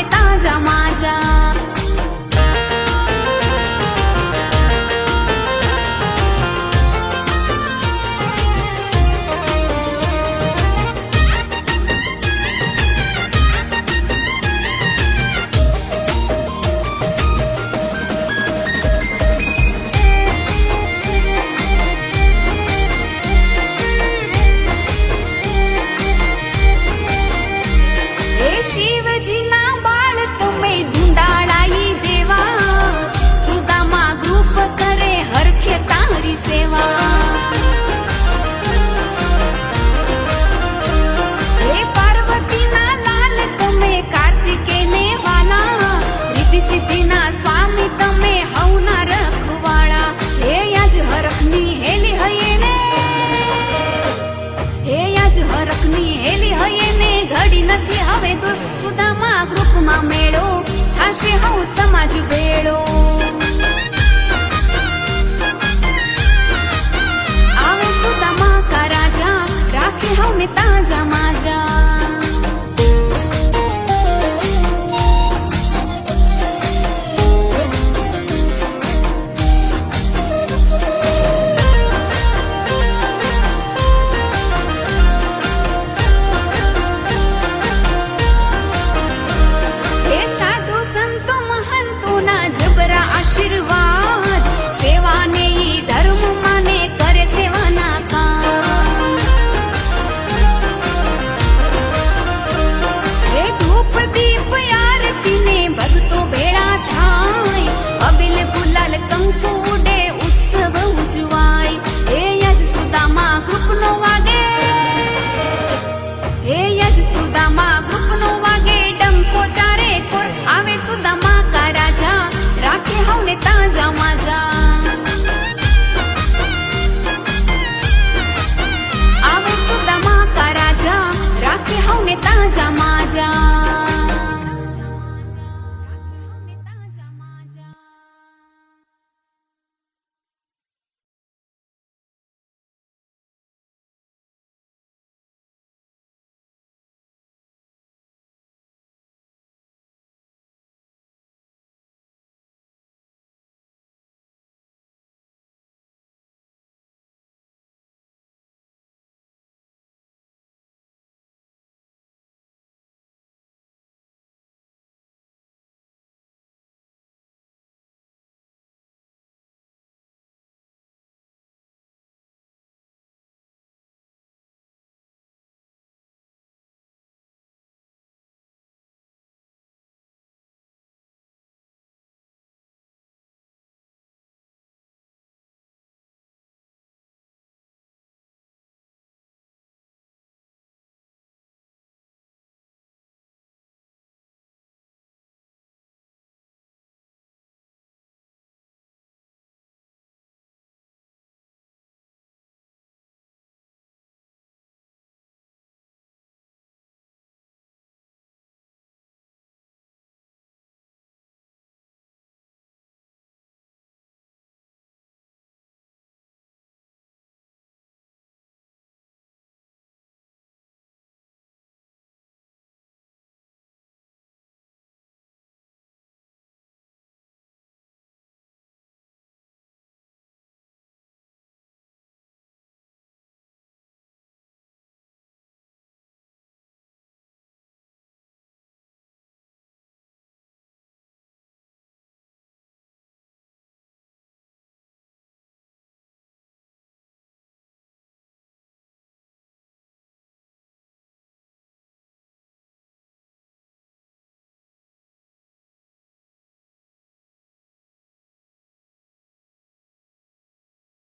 ने ताजा माजा। शिवजी ना बाळ तुम्हें धुंडाळाई देवा, सुदामा ग्रुप करे हरखे तारी सेवा। हे पार्वती ना लाल तुम्हें कार्तिके ने वाला, रिद्धि सिद्धि ना स्वामी तुम्हें हवना रखवाड़ा। हे आज हरखनी हेली हये ने, हे आज हरखनी हेली हये ने, घड़ी नथी हवे दूर सुदामा ग्रुप मा मेळो, थाशे हव समाज भेळो। आवे सुदामा का राजा, राखे हव ने ताजा माजा। आशीर्वाद सेवा ने धर्म माने करे सेवा ना काम। हे धूप दीप आरती ने भगतो भेळा थाय, अबिल गुलाल कंकु उडे उत्सव उजवाय। हे आज सुदामा ग्रुप नो वागे, हे आज सुदामा ग्रुप नो वागे, डंको चारे कोर आवे सुदामा का राजा, राखे हव ने ताजा माजा। आवे सुदामा का राजा, राखे हव ने ताजा माजा।